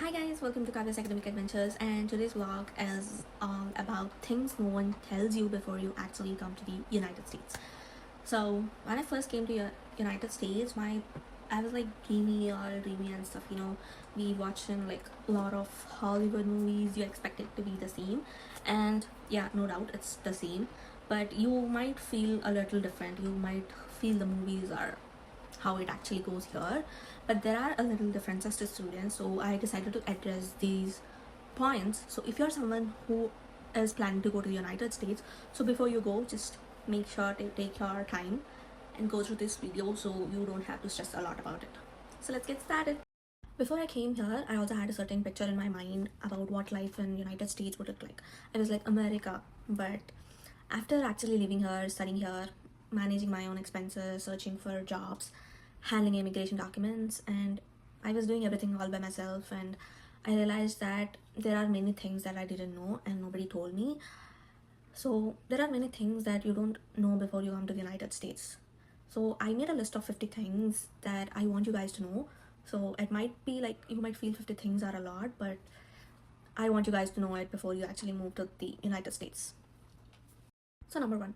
Hi guys, welcome to Kavya's Academic Adventures, and today's vlog is about things no one tells you before you actually come to the United States. So when I first came to United States, I was like dreamy and stuff. We watching like a lot of Hollywood movies. You expect it to be the same, and yeah, no doubt it's the same. But you might feel a little different. You might feel the movies are how it actually goes here, but there are a little differences to students, so I decided to address these points. So if you're someone who is planning to go to the United States, so before you go, just make sure to take your time and go through this video so you don't have to stress a lot about it. So let's get started. Before I came here, I also had a certain picture in my mind about what life in United States would look like. I was like, America. But after actually living here, studying here, managing my own expenses, searching for jobs, handling immigration documents, and I was doing everything all by myself, and I realized that there are many things that I didn't know and nobody told me. So there are many things that you don't know before you come to the United States. So I made a list of 50 things that I want you guys to know. So it might be like you might feel 50 things are a lot, but I want you guys to know it before you actually move to the United States. So number one,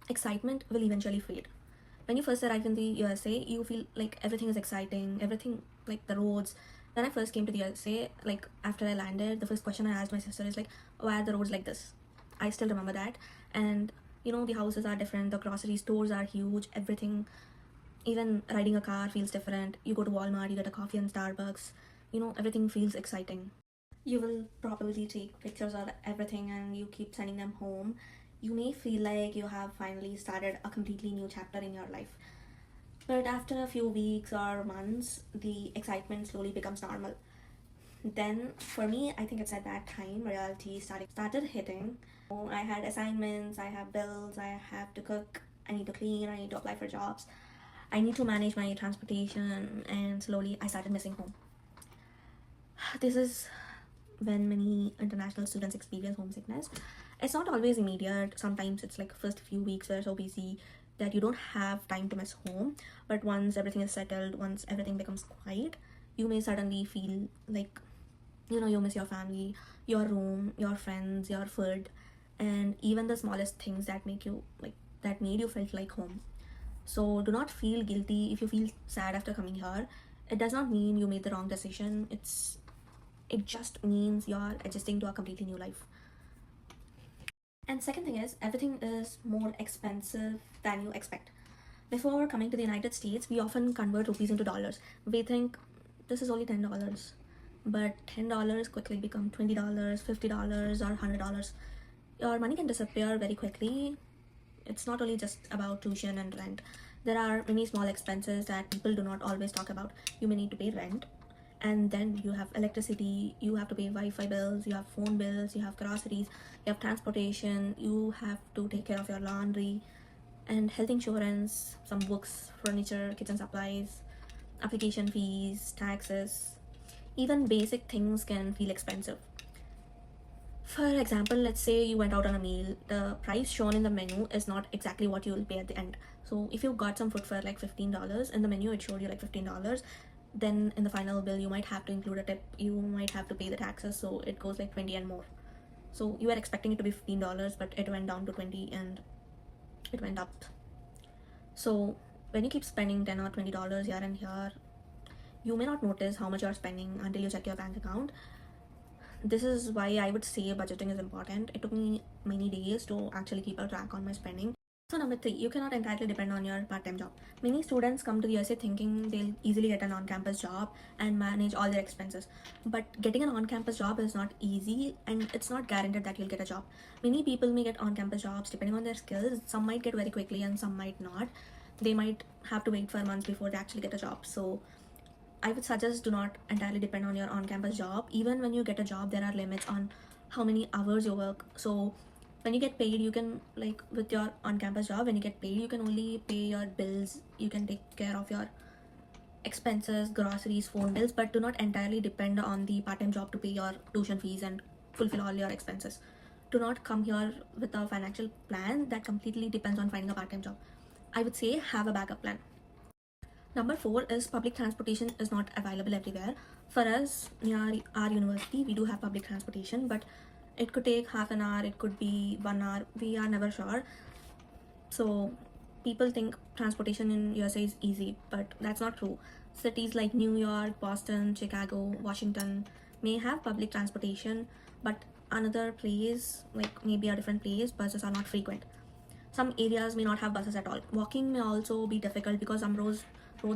excitement will eventually fade. When you first arrive in the USA, you feel like everything is exciting, everything, like the roads. When I first came to the USA, like after I landed, the first question I asked my sister is like, why are the roads like this? I still remember that. And the houses are different, the grocery stores are huge, everything, even riding a car feels different. You go to Walmart, you get a coffee in Starbucks, everything feels exciting. You will probably take pictures of everything and you keep sending them home. You may feel like you have finally started a completely new chapter in your life. But after a few weeks or months, the excitement slowly becomes normal. Then, for me, I think it's at that time reality started hitting. I had assignments, I have bills, I have to cook, I need to clean, I need to apply for jobs, I need to manage my transportation, and slowly I started missing home. This is when many international students experience homesickness. It's not always immediate. Sometimes it's like first few weeks are so busy that you don't have time to miss home. But once everything is settled, once everything becomes quiet, you may suddenly feel like you miss your family, your room, your friends, your food, and even the smallest things that make you like that made you felt like home. So do not feel guilty if you feel sad after coming here. It does not mean you made the wrong decision. It just means you're adjusting to a completely new life. And second thing is, everything is more expensive than you expect. Before coming to the United States, we often convert rupees into dollars. We think this is only $10, but $10 quickly become $20, $50, or $100. Your money can disappear very quickly. It's not only just about tuition and rent. There are many small expenses that people do not always talk about. You may need to pay rent, and then you have electricity, you have to pay Wi-Fi bills, you have phone bills, you have groceries, you have transportation, you have to take care of your laundry and health insurance, some books, furniture, kitchen supplies, application fees, taxes. Even basic things can feel expensive. For example, let's say you went out on a meal. The price shown in the menu is not exactly what you will pay at the end. So if you got some food for like $15 in the menu, it showed you like $15. Then in the final bill, you might have to include a tip. You might have to pay the taxes, so it goes like 20 and more. So you were expecting it to be $15, but it went down to 20 and it went up. So when you keep spending $10 or $20 here and here, you may not notice how much you're spending until you check your bank account. This is why I would say budgeting is important. It took me many days to actually keep a track on my spending. So number three, you cannot entirely depend on your part-time job. Many students come to the USA thinking they'll easily get an on-campus job and manage all their expenses. But getting an on-campus job is not easy, and it's not guaranteed that you'll get a job. Many people may get on-campus jobs depending on their skills. Some might get very quickly and some might not. They might have to wait for months before they actually get a job. So I would suggest do not entirely depend on your on-campus job. Even when you get a job, there are limits on how many hours you work. So when you get paid, you can, like with your on-campus job, when you get paid, you can only pay your bills, you can take care of your expenses, groceries, phone bills, but do not entirely depend on the part-time job to pay your tuition fees and fulfill all your expenses. Do not come here with a financial plan that completely depends on finding a part-time job. I would say have a backup plan. Number 4 is public transportation is not available everywhere. For us, near our university, we do have public transportation, but it could take half an hour, it could be 1 hour, we are never sure. So people think transportation in USA is easy, but that's not true. Cities like New York, Boston, Chicago, Washington may have public transportation, but another place, like maybe a different place, buses are not frequent. Some areas may not have buses at all. Walking may also be difficult because some roads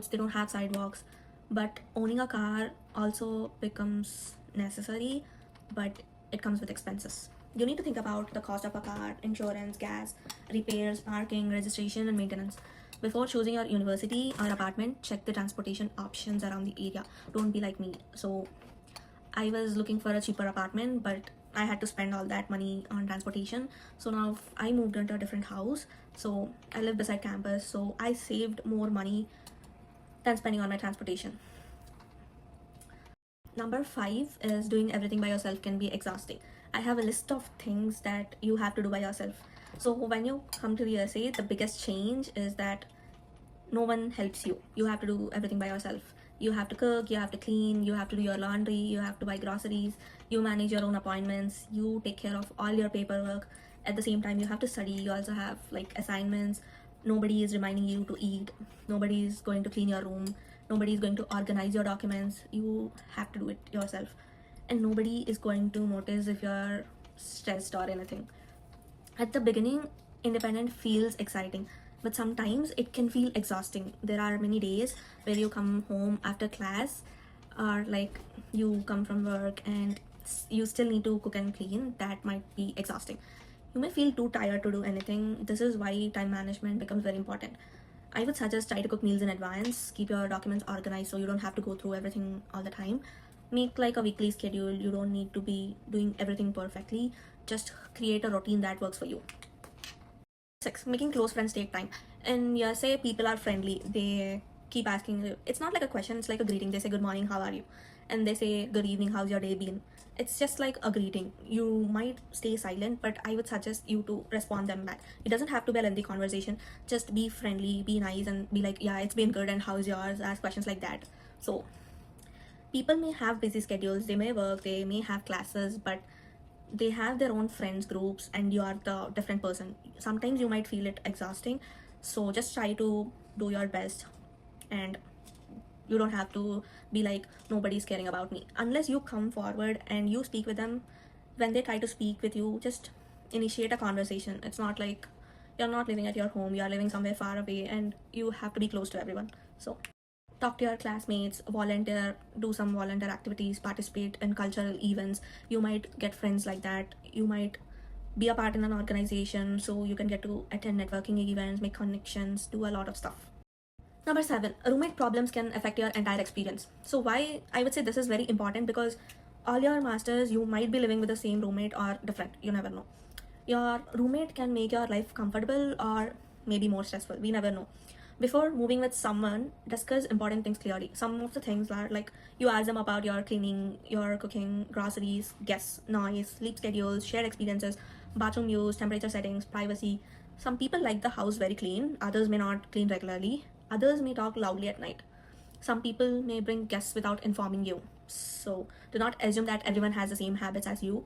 they don't have sidewalks. But owning a car also becomes necessary, but it comes with expenses. You need to think about the cost of a car, insurance, gas, repairs, parking, registration, and maintenance. Before choosing your university or apartment, check the transportation options around the area. Don't be like me. So I was looking for a cheaper apartment, but I had to spend all that money on transportation. So now I moved into a different house. So I live beside campus. So I saved more money than spending on my transportation. Number 5 is doing everything by yourself can be exhausting. I have a list of things that you have to do by yourself. So when you come to the USA, the biggest change is that no one helps you. You have to do everything by yourself. You have to cook, you have to clean, you have to do your laundry, you have to buy groceries, you manage your own appointments, you take care of all your paperwork. At the same time, you have to study. You also have like assignments. Nobody is reminding you to eat. Nobody is going to clean your room. Nobody is going to organize your documents. You have to do it yourself. And nobody is going to notice if you're stressed or anything. At the beginning, independent feels exciting, but sometimes it can feel exhausting. There are many days where you come home after class, or like you come from work and you still need to cook and clean. That might be exhausting. You may feel too tired to do anything. This is why time management becomes very important. I would suggest try to cook meals in advance, keep your documents organized so you don't have to go through everything all the time. Make like a weekly schedule. You don't need to be doing everything perfectly. Just create a routine that works for you. 6. Making close friends take time. And yeah, say people are friendly. They keep asking you. It's not like a question, it's like a greeting. They say, "Good morning, how are you?" And they say, "Good evening, how's your day been?" It's just like a greeting. You might stay silent, but I would suggest you to respond them back. It doesn't have to be a lengthy conversation. Just be friendly, be nice, and be like, "Yeah, it's been good, and how's yours?" Ask questions like that. So, people may have busy schedules, they may work, they may have classes, but they have their own friends groups and you are the different person. Sometimes you might feel it exhausting, so just try to do your best, and you don't have to be like nobody's caring about me. Unless you come forward and you speak with them, when they try to speak with you, just initiate a conversation. It's not like you're not living at your home, you're living somewhere far away, and you have to be close to everyone. So talk to your classmates, volunteer, do some volunteer activities, participate in cultural events. You might get friends like that. You might be a part in an organization, so you can get to attend networking events, make connections, do a lot of stuff. Number 7, roommate problems can affect your entire experience. So why I would say this is very important, because all your masters you might be living with the same roommate or different. You never know. Your roommate can make your life comfortable or maybe more stressful. We never know. Before moving with someone, discuss important things clearly. Some of the things are like you ask them about your cleaning, your cooking, groceries, guests, noise, sleep schedules, shared experiences, bathroom use, temperature settings, privacy. Some people like the house very clean, others may not clean regularly, others may talk loudly at night. Some people may bring guests without informing you. So do not assume that everyone has the same habits as you.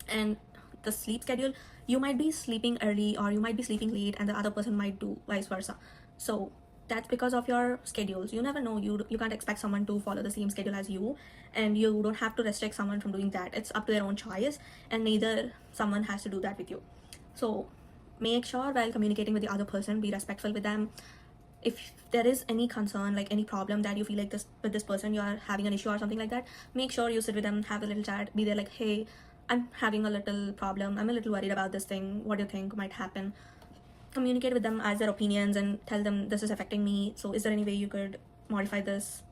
And the sleep schedule, you might be sleeping early or you might be sleeping late, and the other person might do vice versa. So that's because of your schedules. You never know. You can't expect someone to follow the same schedule as you, and you don't have to restrict someone from doing that. It's up to their own choice, and neither someone has to do that with you. So make sure while communicating with the other person, be respectful with them. If there is any concern, like any problem that you feel like this with this person, you are having an issue or something like that, make sure you sit with them, have a little chat, be there like, "Hey, I'm having a little problem, I'm a little worried about this thing, what do you think might happen?" Communicate with them as their opinions and tell them, "This is affecting me, so is there any way you could modify this?"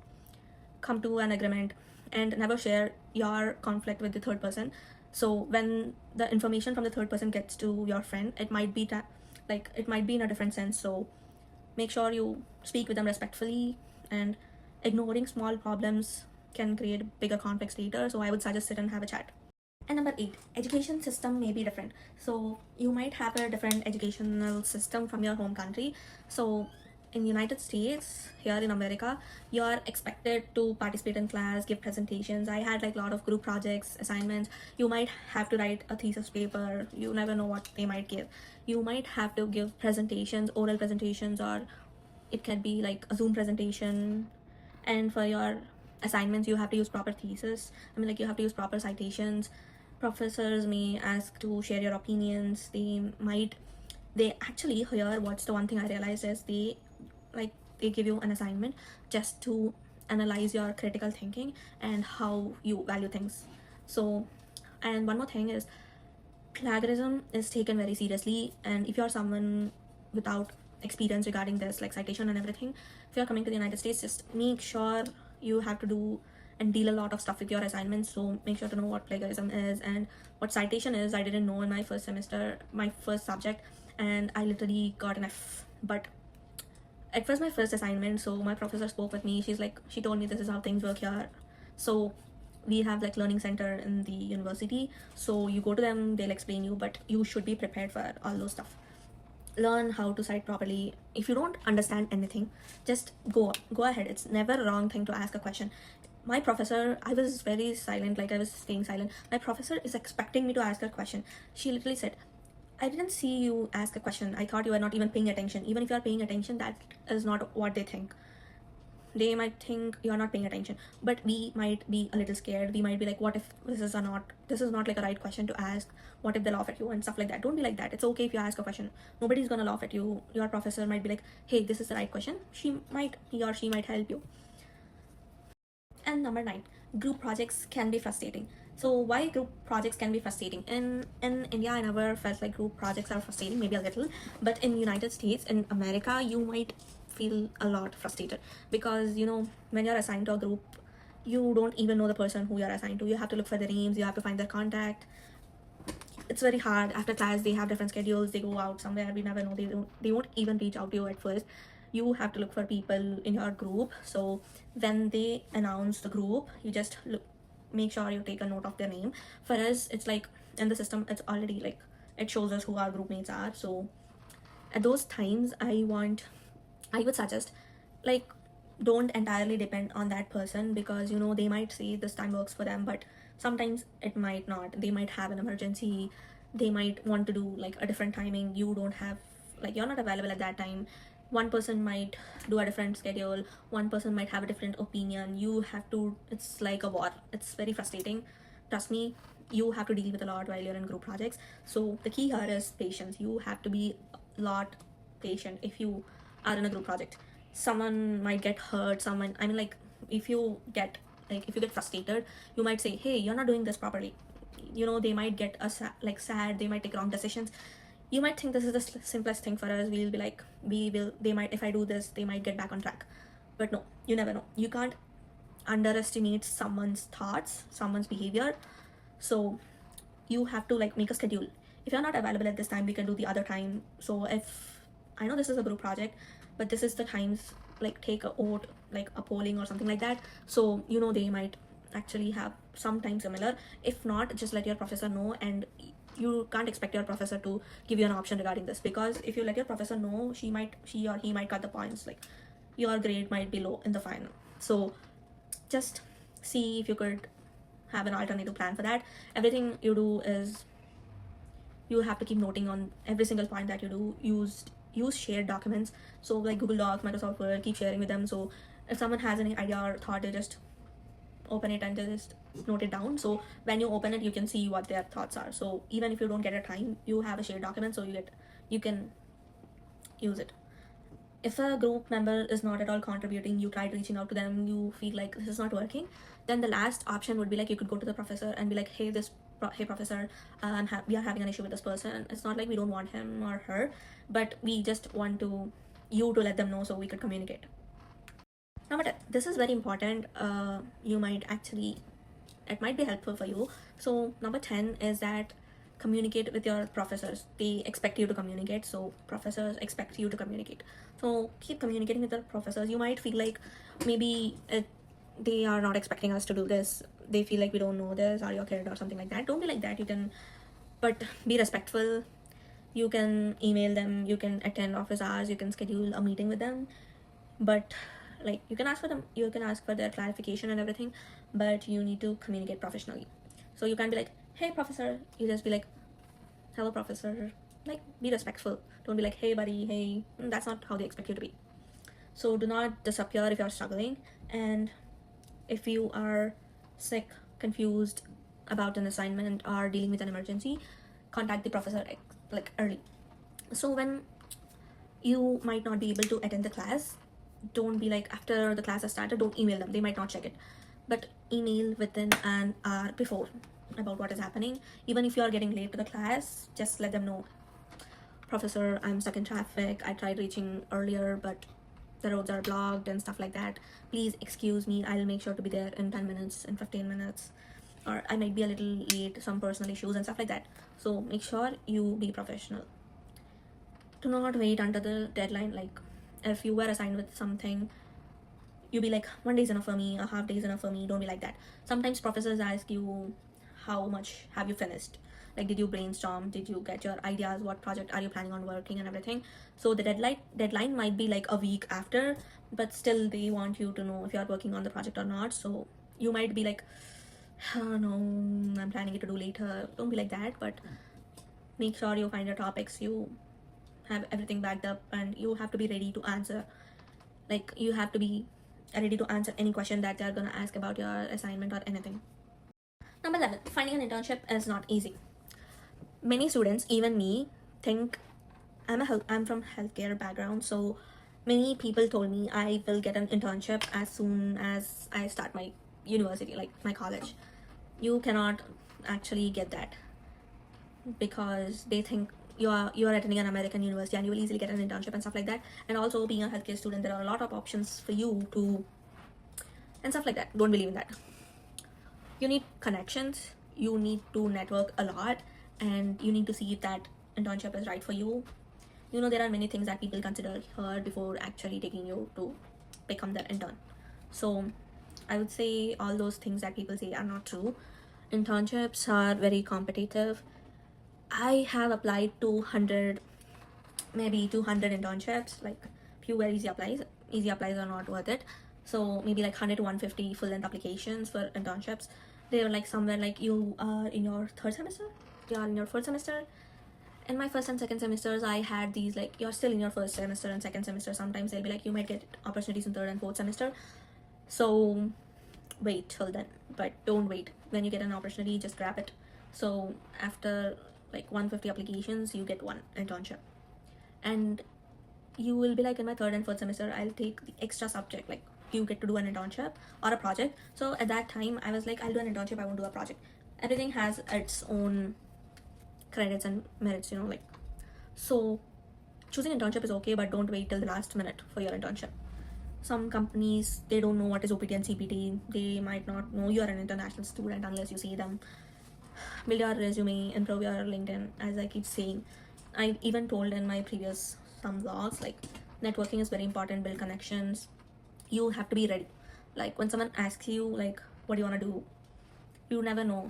Come to an agreement, and never share your conflict with the third person. So when the information from the third person gets to your friend, it might be it might be in a different sense. So make sure you speak with them respectfully, and ignoring small problems can create bigger conflicts later. So I would suggest sit and have a chat. And number 8, education system may be different. So you might have a different educational system from your home country. So in United States, here in America, you're expected to participate in class, give presentations. I had like a lot of group projects, assignments. You might have to write a thesis paper. You never know what they might give. You might have to give presentations, oral presentations, or it can be like a Zoom presentation. And for your assignments, you have to use proper thesis. I mean, like, you have to use proper citations. Professors may ask to share your opinions. They actually, here, what's the one thing I realized is they give you an assignment just to analyze your critical thinking and how you value things. So, and one more thing is, plagiarism is taken very seriously, and if you're someone without experience regarding this, like citation and everything, if you're coming to the United States, just make sure you have to do and deal a lot of stuff with your assignments. So make sure to know what plagiarism is and what citation is. I didn't know in my first semester, my first subject, and I literally got an F. But it was my first assignment, so my professor spoke with me. She told me this is how things work here. So we have like learning center in the university, so you go to them, they'll explain you, but you should be prepared for all those stuff. Learn how to cite properly. If you don't understand anything, just go ahead. It's never a wrong thing to ask a question. My professor, I was very silent, like I was staying silent. My professor is expecting me to ask a question. She literally said, I didn't see you ask a question. I thought you were not even paying attention. Even if you are paying attention, that is not what they think. They might think you're not paying attention, but we might be a little scared. We might be like, what if this is not like a right question to ask? What if they laugh at you and stuff like that? Don't be like that. It's okay if you ask a question. Nobody's gonna laugh at you. Your professor might be like, hey, this is the right question. He or she might help you. And number 9, group projects can be frustrating. So why group projects can be frustrating? In India, I never felt like group projects are frustrating, maybe a little, but in United States, in America, you might feel a lot frustrated, because when you're assigned to a group, you don't even know the person who you're assigned to. You have to look for their names, you have to find their contact. It's very hard. After class, they have different schedules, they go out somewhere, we never know. They won't even reach out to you at first. You have to look for people in your group. So when they announce the group, you just make sure you take a note of their name. For us, it's like in the system, it's already like it shows us who our group mates are. So at those times, I would suggest, like, don't entirely depend on that person, because they might say this time works for them, but sometimes it might not. They might have an emergency. They might want to do like a different timing. You're not available at that time. One person might do a different schedule. One person might have a different opinion. It's like a war. It's very frustrating. Trust me, you have to deal with a lot while you're in group projects. So the key here is patience. You have to be a lot patient if you are in a group project. Someone might get hurt. If you get frustrated, you might say, hey, you're not doing this properly. They might get sad. They might take wrong decisions. You might think this is the simplest thing for us. We'll be like, if I do this, they might get back on track. But no, you never know. You can't underestimate someone's thoughts, someone's behavior. So you have to make a schedule. If you're not available at this time, we can do the other time. So if I know this is a group project, but this is the times, take a vote, a polling or something like that. So they might actually have something similar. If not, just let your professor know. And you can't expect your professor to give you an option regarding this, because if you let your professor know, she or he might cut the points. Your grade might be low in the final. So just see if you could have an alternative plan for that. Everything you do is you have to keep noting on every single point that you do. Use shared documents, so like Google Docs, Microsoft Word. Keep sharing with them, so if someone has any idea or thought, they just open it and just note it down. So when you open it, you can see what their thoughts are. So even if you don't get a time, you have a shared document, so you can use it. If a group member is not at all contributing, you tried reaching out to them, you feel like this is not working, then the last option would be you could go to the professor and be like, hey professor, we are having an issue with this person. It's not like we don't want him or her, but we just want you to let them know so we could communicate. Number 10, this is very important. It might be helpful for you. So number 10 is that communicate with your professors. They expect you to communicate, so professors expect you to communicate. So keep communicating with the professors. You might feel like maybe they are not expecting us to do this. They feel like we don't know this, are you a kid or something like that. Don't be like that. But be respectful. You can email them, you can attend office hours, you can schedule a meeting with them, but like you can ask for them, you can ask for their clarification and everything, but you need to communicate professionally. So you can't be like, hey professor, you just be like, hello professor. Like, be respectful. Don't be like, hey buddy, hey. That's not how they expect you to be. So do not disappear if you're struggling, and if you are sick, confused about an assignment or dealing with an emergency, contact the professor like early. So when you might not be able to attend the class, don't be like, after the class has started, don't email them, they might not check it, but email within an hour before about what is happening. Even if you are getting late to the class, just let them know, professor, I'm stuck in traffic, I tried reaching earlier but the roads are blocked and stuff like that, please excuse me, I'll make sure to be there in 10 minutes, in 15 minutes, or I might be a little late, some personal issues and stuff like that. So make sure you be professional. Do not wait until the deadline. Like, if you were assigned with something, you be like, 1 day is enough for me, a half day is enough for me. Don't be like that. Sometimes professors ask you, how much have you finished, like, did you brainstorm, did you get your ideas, what project are you planning on working and everything. So the deadline might be like a week after, but still they want you to know if you are working on the project or not. So you might be like, oh, no, I'm planning it to do later. Don't be like that, but make sure you find your topics, you have everything backed up, and you have to be ready to answer. Like, you have to be ready to answer any question that they're gonna ask about your assignment or anything. Number 11, finding an internship is not easy. Many students, even me, think I'm from healthcare background, so many people told me I will get an internship as soon as I start my university, like my college. You cannot actually get that, because they think you are attending an American university and you will easily get an internship and stuff like that. And also, being a healthcare student, there are a lot of options for you to, and stuff like that. Don't believe in that. You need connections, you need to network a lot, and you need to see if that internship is right for you. You know, there are many things that people consider here before actually taking you to become their intern. So I would say all those things that people say are not true. Internships are very competitive. I have applied to 100, maybe 200 internships, like few very easy applies. Easy applies are not worth it. So maybe like 100 to 150 full-length applications for internships. They are like somewhere like you are in your third semester, you are in your fourth semester. In my first and second semesters, I had these, like, you're still in your first semester and second semester. Sometimes they'll be like, you might get opportunities in third and fourth semester. So wait till then, but don't wait. When you get an opportunity, just grab it. So after like 150 applications, you get one internship, and you will be like, in my third and fourth semester, I'll take the extra subject, like you get to do an internship or a project. So at that time, I was like, I'll do an internship, I won't do a project. Everything has its own credits and merits, like. So choosing internship is okay, but don't wait till the last minute for your internship. Some companies, they don't know what is OPT and CPT. They might not know you are an international student unless you see them. Build your resume, improve your LinkedIn, as I keep saying. I even told in my previous some vlogs, like, networking is very important. Build connections. You have to be ready. Like, when someone asks you, like, what do you want to do, you never know.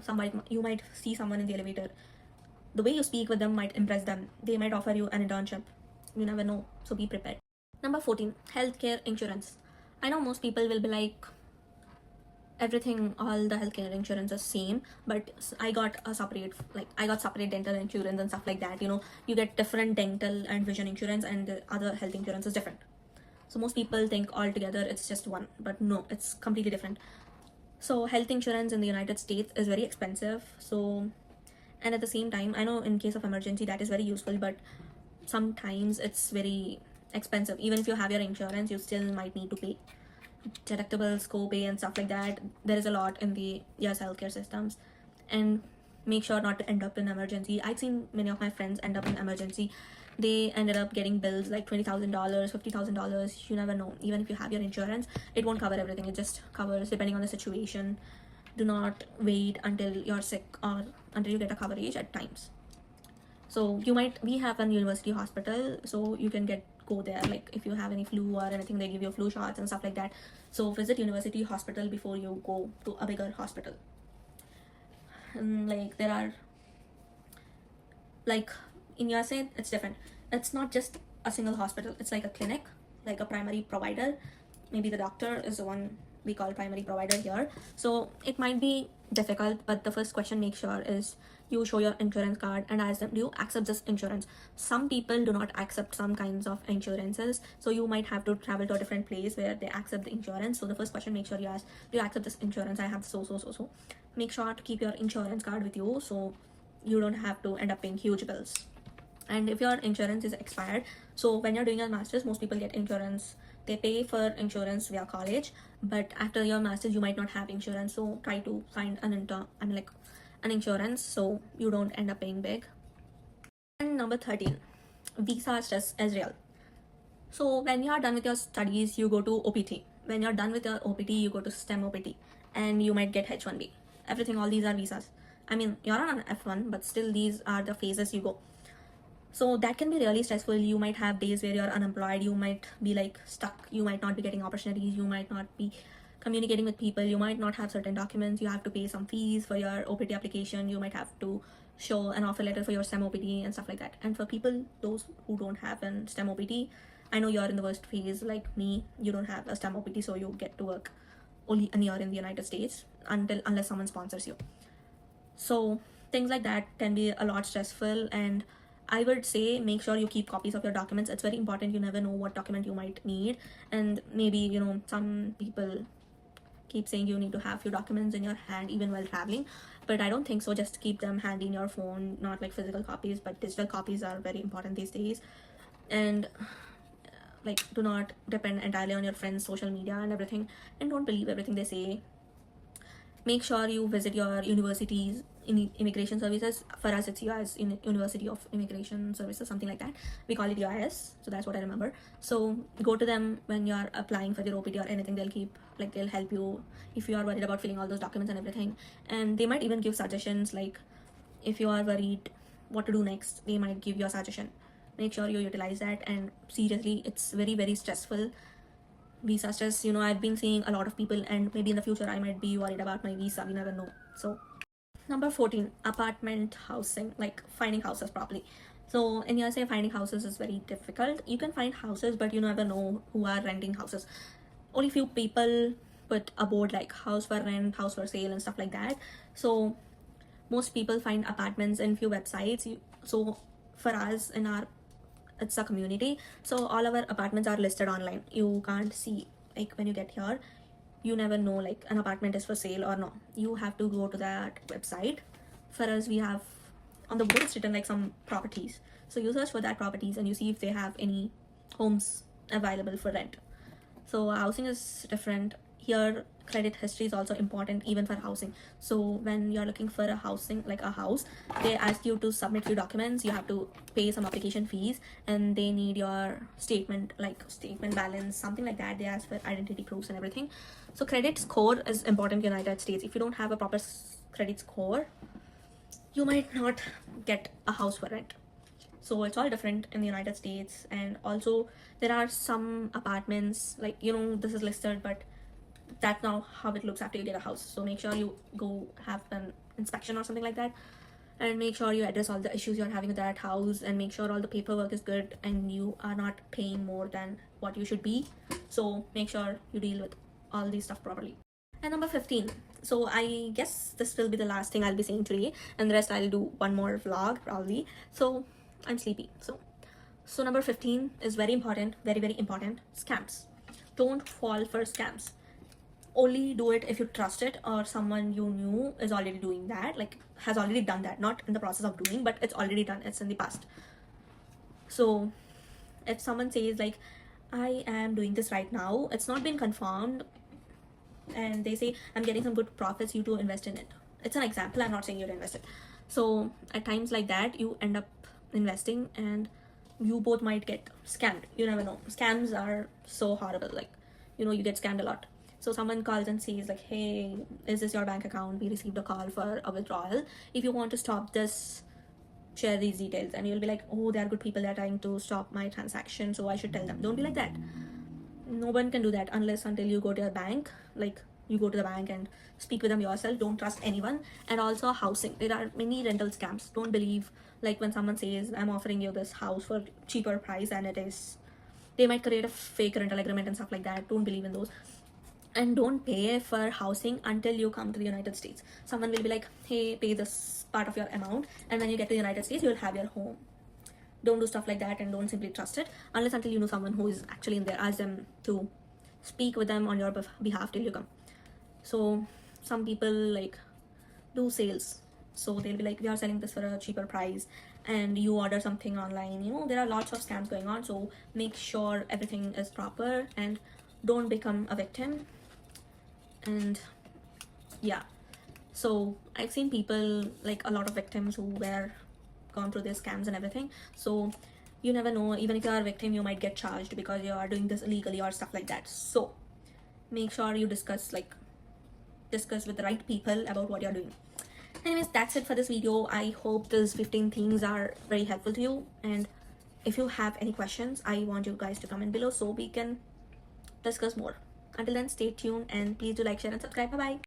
You might see someone in the elevator, the way you speak with them might impress them. They might offer you an internship. You never know, so be prepared. Number 14, healthcare insurance. I know most people will be like, everything, all the healthcare insurance is same, but I got separate dental insurance and stuff like that. You get different dental and vision insurance, and the other health insurance is different. So most people think altogether it's just one, but no, it's completely different. So health insurance in the United States is very expensive. And at the same time, I know in case of emergency that is very useful, but sometimes it's very expensive. Even if you have your insurance, you still might need to pay deductibles, co-pay and stuff like that. There is a lot in the US healthcare systems, and make sure not to end up in emergency. I've seen many of my friends end up in emergency. They ended up getting bills like $20,000, $50,000. You never know. Even if you have your insurance, it won't cover everything. It just covers depending on the situation. Do not wait until you're sick or until you get a coverage at times. So we have a university hospital, so you can go there. Like, if you have any flu or anything, they give you flu shots and stuff like that. So visit university hospital before you go to a bigger hospital. And like, there are, like, in USA it's different. It's not just a single hospital, it's like a clinic, like a primary provider. Maybe the doctor is the one we call primary provider here. So it might be difficult, but the first question make sure is you show your insurance card and ask them, do you accept this insurance? Some people do not accept some kinds of insurances, so you might have to travel to a different place where they accept the insurance. So the first question, make sure you ask, do you accept this insurance? I have so. Make sure to keep your insurance card with you so you don't have to end up paying huge bills. And if your insurance is expired, so when you're doing your masters, most people get insurance, they pay for insurance via college, but after your masters you might not have insurance, so try to find an insurance so you don't end up paying big. And number 13, visa stress is real. So when you are done with your studies, you go to OPT. When you're done with your OPT, you go to STEM OPT, and you might get H1B. Everything, all these are visas. I mean, you're on an F1, but still these are the phases you go. So that can be really stressful. You might have days where you're unemployed, you might be like stuck, you might not be getting opportunities, you might not be communicating with people, you might not have certain documents, you have to pay some fees for your OPT application, you might have to show an offer letter for your STEM OPT and stuff like that. And for people, those who don't have an STEM OPT, I know you're in the worst phase like me, you don't have a STEM OPT, so you get to work only a year in the United States unless someone sponsors you. So things like that can be a lot stressful, and I would say make sure you keep copies of your documents. It's very important. You never know what document you might need, and maybe some people keep saying you need to have your documents in your hand even while traveling, but I don't think so. Just keep them handy in your phone, not like physical copies, but digital copies are very important these days. And do not depend entirely on your friends' social media and everything, and don't believe everything they say. Make sure you visit your universities in immigration services. For us it's US University of Immigration Services, something like that, we call it UIS, so that's what I remember. So go to them when you're applying for your OPT or anything. They'll help you if you are worried about filling all those documents and everything, and they might even give suggestions. Like if you are worried what to do next, they might give you a suggestion. Make sure you utilize that. And seriously, it's very, very stressful, visa stress. I've been seeing a lot of people, and maybe in the future I might be worried about my visa, we never know. So number 14, apartment housing, like finding houses properly. So in USA, finding houses is very difficult. You can find houses, but you never know who are renting houses. Only few people put a board like house for rent, house for sale and stuff like that. So most people find apartments in few websites. So for us, it's a community, so all our apartments are listed online. You can't see, like when you get here, you never know like an apartment is for sale or no. You have to go to that website. For us, we have on the board it's written like some properties, so you search for that properties and you see if they have any homes available for rent. So housing is different here. Credit history is also important even for housing. So when you're looking for a housing, like a house, they ask you to submit few documents. You have to pay some application fees, and they need your statement, like statement balance, something like that. They ask for identity proofs and everything. So credit score is important in the United States. If you don't have a proper credit score, you might not get a house for rent. So it's all different in the United States. And also there are some apartments, like this is listed, but that's not how it looks after you get a house. So make sure you go have an inspection or something like that, and make sure you address all the issues you're having with that house, and make sure all the paperwork is good and you are not paying more than what you should be. So make sure you deal with all these stuff properly. And number 15, so I guess this will be the last thing I'll be saying today, and the rest I'll do one more vlog probably. So I'm sleepy. So number 15 is very important, very, very important. Scams. Don't fall for scams. Only do it if you trust it, or someone you knew is already doing that, like has already done that, not in the process of doing, but it's already done, it's in the past. So if someone says like, I am doing this right now, it's not been confirmed, and they say I'm getting some good profits, you to invest in it. It's an example, I'm not saying you to invest it. So at times like that, you end up investing and you both might get scammed. You never know. Scams are so horrible, like you get scammed a lot. So someone calls and says like, hey, is this your bank account? We received a call for a withdrawal. If you want to stop this, share these details. And you'll be like, oh, they are good people, they're trying to stop my transaction, so I should tell them. Don't be like that. No one can do that until you go to your bank. Like you go to the bank and speak with them yourself. Don't trust anyone. And also housing, there are many rental scams. Don't believe, like, when someone says I'm offering you this house for cheaper price and it is, they might create a fake rental agreement and stuff like that. Don't believe in those. And don't pay for housing until you come to the United States. Someone will be like, hey, pay this part of your amount, and when you get to the United States you'll have your home. Don't do stuff like that, and don't simply trust it unless until you know someone who is actually in there. Ask them to speak with them on your behalf till you come. So some people like do sales, so they'll be like, we are selling this for a cheaper price, and you order something online. You know, there are lots of scams going on, so make sure everything is proper and don't become a victim. And yeah, so I've seen people, like a lot of victims who were gone through these scams and everything. So you never know, even if you are a victim, you might get charged because you are doing this illegally or stuff like that. So make sure you discuss with the right people about what you're doing. Anyways, that's it for this video. I hope these 15 things are very helpful to you, and if you have any questions, I want you guys to comment below so we can discuss more. Until then, stay tuned and please do like, share and subscribe. Bye bye.